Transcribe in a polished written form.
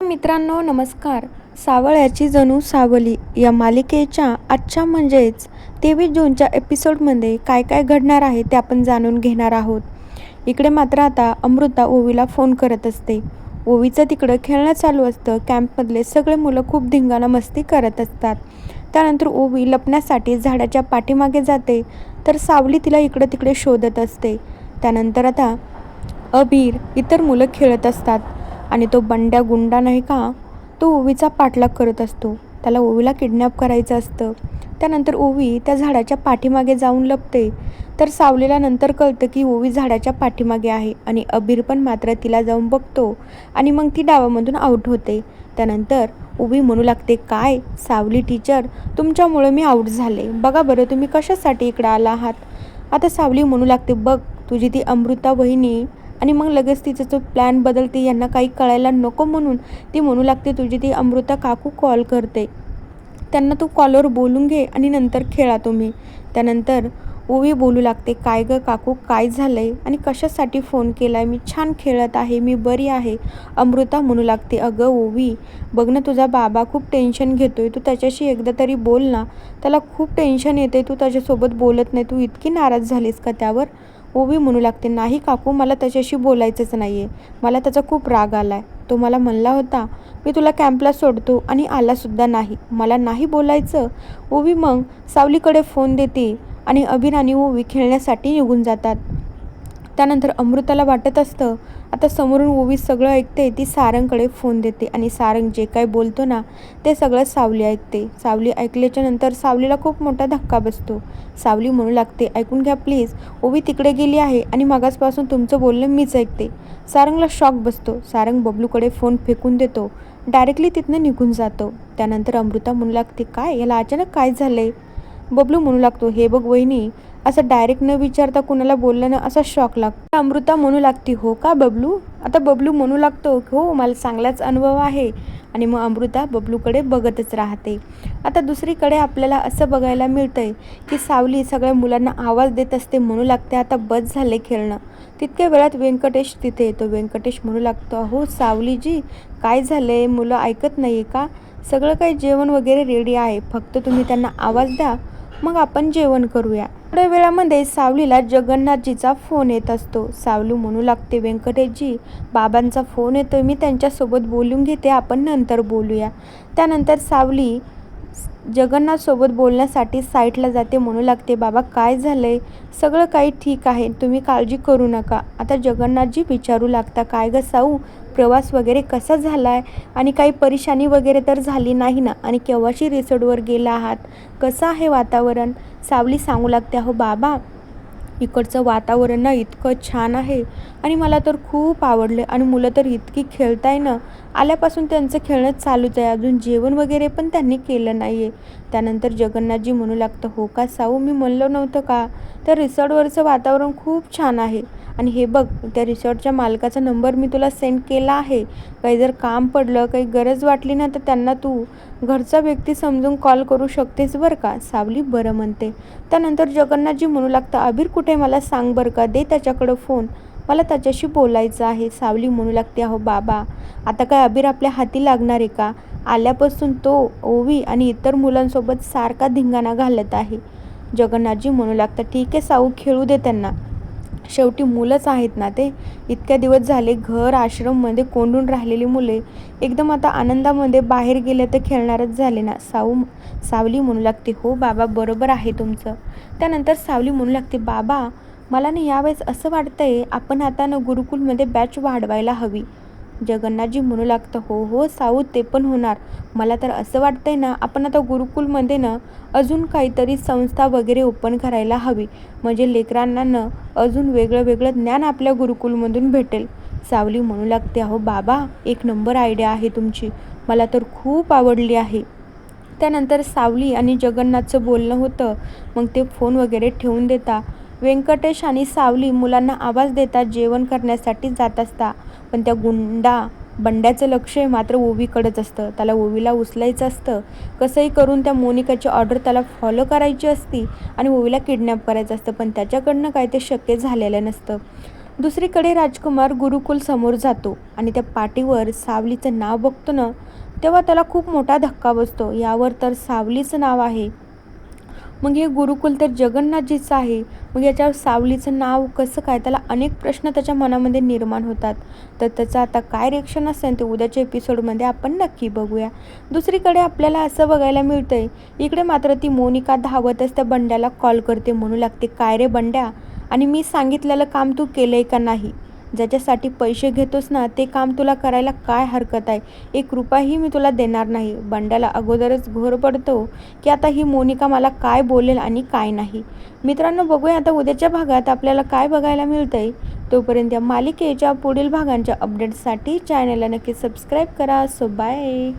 मित्रांनो नमस्कार. सावळ्याची जणू सावली या मालिकेच्या आजच्या म्हणजेच 23 जूनच्या एपिसोडमध्ये काय काय घडणार आहे ते आपण जाणून घेणार आहोत. इकडे मात्र आता अमृता ओवीला फोन करत असते. ओवीचं तिकडं खेळणं चालू असतं. कॅम्पमधले सगळे मुलं खूप धिंगाणा मस्ती करत असतात. त्यानंतर ओवी लपण्यासाठी झाडाच्या पाठीमागे जाते तर सावली तिला इकडं तिकडे शोधत असते. त्यानंतर आता अबीर इतर मुलं खेळत असतात आणि तो बंड्या गुंडा नाही का, तो ओवीचा पाठलाग करत असतो. त्याला ओवीला किडनॅप करायचं असतं. त्यानंतर ओवी त्या झाडाच्या पाठीमागे जाऊन लपते तर सावलीला नंतर कळतं की ओवी झाडाच्या पाठीमागे आहे आणि अबीर पण मात्र तिला जाऊन बघतो आणि मग ती डावामधून आऊट होते. त्यानंतर ओवी म्हणू लागते, काय सावली टीचर, तुमच्यामुळे मी आऊट झाले. बघा बरं तुम्ही कशासाठी इकडं आला आहात. आता सावली म्हणू लागते, बघ तुझी ती अमृता वहिनी, आणि मग लगेच तिचा जो प्लॅन बदलते. यांना काही कळायला नको म्हणून ती म्हणू लागते, तुझी ती अमृता काकू कॉल करते, त्यांना तू कॉलवर बोलून घे आणि नंतर खेळा तुम्ही. त्यानंतर ओवी बोलू लागते, काय गं काकू काय झालं आहे आणि कशासाठी फोन केला आहे. मी छान खेळत आहे, मी बरी आहे. अमृता म्हणू लागते, अगं ओवी बघ ना, तुझा बाबा खूप टेन्शन घेतोय, तू त्याच्याशी एकदा तरी बोल ना. त्याला खूप टेन्शन येते, तू त्याच्यासोबत बोलत नाही, तू इतकी नाराज झालीस का त्यावर. ओवी म्हणू लागते, नाही काकू मला त्याच्याशी बोलायचंच नाही आहे. मला त्याचा खूप राग आला आहे. तो मला म्हणला होता मी तुला कॅम्पला सोडतो आणि आलासुद्धा नाही. मला नाही बोलायचं. ओवी मग सावलीकडे फोन देते आणि अबीर आणि ओवी खेळण्यासाठी निघून जातात. त्यानंतर अमृताला वाटत असतं आता समोरून ओवी सगळं ऐकते. ती सारंगकडे फोन देते आणि सारंग जे काय बोलतो ना ते सगळं सावली ऐकते. सावली ऐकल्याच्या नंतर सावलीला खूप मोठा धक्का बसतो. सावली म्हणू लागते, ऐकून घ्या प्लीज, ओवी तिकडे गेली आहे आणि मागासपासून तुमचं बोलणं मीच ऐकते. सारंगला शॉक बसतो. सारंग बबलूकडे फोन फेकून देतो, डायरेक्टली तिथनं निघून जातो. त्यानंतर अमृता म्हणू लागते, काय याला अचानक काय झालंय. बबलू म्हणू लागतो, हे बघ वहिनी, असं डायरेक्ट न विचारता कुणाला बोललं ना असा शॉक लागतो. अमृता म्हणू लागते, हो का बबलू. आता बबलू म्हणू लागतो, हो मला चांगलाच अनुभव आहे. आणि मग अमृता बबलूकडे बघतच राहते. आता दुसरीकडे आपल्याला असं बघायला मिळतंय की सावली सगळ्या मुलांना आवाज देत असते. म्हणू लागते, आता बस झाले खेळणं. तितक्या वेळात व्यंकटेश तिथे येतो. व्यंकटेश म्हणू लागतो, हो सावलीजी काय झालंय, मुलं ऐकत नाही का. सगळं काही जेवण वगैरे रेडी आहे, फक्त तुम्ही त्यांना आवाज द्या, मग आपण जेवण करूया. थोड्या वेळामध्ये सावलीला जगन्नाथजीचा फोन येत असतो. सावली म्हणू लागते, व्यंकटेशजी बाबांचा फोन येतोय, मी त्यांच्यासोबत बोलून घेते, आपण नंतर बोलूया. त्यानंतर सावली जगन्नाथसोबत बोलण्यासाठी साईटला जाते. म्हणू लागते, बाबा काय झालंय, सगळं काही ठीक आहे, तुम्ही काळजी करू नका. आता जगन्नाथजी विचारू लागता, काय गं साऊ, प्रवास वगैरे कसा झाला आहे आणि काही परेशानी वगैरे तर झाली नाही ना, आणि केव्हाशी रिसॉर्टवर गेला आहात, कसं आहे वातावरण. सावली सांगू लागते, अहो बाबा इकडचं वातावरण ना इतकं छान आहे आणि मला तर खूप आवडलं आणि मुलं तर इतकी खेळताय ना, आल्यापासून त्यांचं खेळणं चालूच आहे, अजून जेवण वगैरे पण त्यांनी केलं नाही आहे. त्यानंतर जगन्नाथजी म्हणू लागतं, हो का साऊ, मी म्हणलं नव्हतं का, त्या रिसॉर्टवरचं वातावरण खूप छान आहे. आणि हे बघ, त्या रिसॉर्टच्या मालकाचा नंबर मी तुला सेंड केला आहे. काही जर काम पडलं, काही गरज वाटली ना, तर त्यांना तू घरचा व्यक्ती समजून कॉल करू शकतेस बरं का. सावली बरं म्हणते. त्यानंतर जगन्नाथजी म्हणू लागतं, अबीर कुठे मला सांग बरं का, दे त्याच्याकडं फोन, मला त्याच्याशी बोलायचं आहे. सावली म्हणू लागते, अहो बाबा आता काय अबीर आपल्या हाती लागणार आहे का. आल्यापासून तो ओवी आणि इतर मुलांसोबत सारखा धिंगाणा घालत आहे. जगन्नाथजी म्हणू लागतात, ठीक आहे साऊ, खेळू दे त्यांना, शेवटी मुलंच आहेत ना ते. इतक्या दिवस झाले घर आश्रममध्ये कोंडून राहिलेली मुले एकदम आता आनंदामध्ये बाहेर गेले तर खेळणारच झाले ना. सावली म्हणू लागते, हो बाबा बरोबर आहे तुमचं. त्यानंतर सावली म्हणू लागते, बाबा मला ना यावेळेस असं वाटतंय आपण आता ना गुरुकुलमध्ये बॅच वाढवायला हवी. जगन्नाथजी म्हणू लागतं, हो हो साऊ, ते पण होणार. मला तर असं वाटतंय ना आपण आता गुरुकुलमध्ये ना अजून काहीतरी संस्था वगैरे ओपन करायला हवी, म्हणजे लेकरांना ना अजून वेगळं वेगळं ज्ञान आपल्या गुरुकुलमधून भेटेल. सावली म्हणू लागते, अहो बाबा एक नंबर आयडिया आहे तुमची, मला तर खूप आवडली आहे. त्यानंतर सावली आणि जगन्नाथचं बोलणं होतं. मग ते फोन वगैरे ठेवून देता. व्यंकटेश आणि सावली मुलांना आवाज देतात, जेवण करण्यासाठी जात असता. पण त्या बंड्याचं लक्ष मात्र ओवीकडेच असतं. त्याला ओवीला उचलायचं असतं. कसंही करून त्या मोनिकाची ऑर्डर त्याला फॉलो करायची असती आणि ओवीला किडनॅप करायचं असतं, पण त्याच्याकडनं काय ते शक्य झालेलं नसतं. दुसरीकडे राजकुमार गुरुकुल समोर जातो आणि त्या पाटीवर सावलीचं नाव बघतो ना, तेव्हा त्याला खूप मोठा धक्का बसतो. यावर तर सावलीचं नाव आहे. मग हे गुरुकुल तर जगन्नाथजीचं आहे. मग याच्यावर सावलीचं नाव कसं काय? त्याला अनेक प्रश्न त्याच्या मनामध्ये निर्माण होतात. तर त्याचं आता काय रिएक्शन असेल ते उद्याच्या एपिसोडमध्ये आपण नक्की बघूया. दुसरीकडे आपल्याला असं बघायला मिळतंय, इकडे मात्र ती मोनिका धावतच त्या बंड्याला कॉल करते. म्हणू लागते, "काय रे बंड्या, आणि मी सांगितलेलं काम तू केलंय का नाही? ज्याच्यासाठी पैसे घेतोस ना, ते काम तुला करायला काय हरकत आहे? ₹1ही मी तुला देणार नाही." बंड्याला अगोदरच घोर पडतो की आता ही मोनिका मला काय बोलेल आणि काय नाही. मित्रांनो, बघूया आता उद्याच्या भागात आपल्याला काय बघायला मिळतंय. तोपर्यंत या मालिकेच्या पुढील भागांच्या अपडेट्ससाठी चॅनलला नक्की सबस्क्राईब करा. So bye.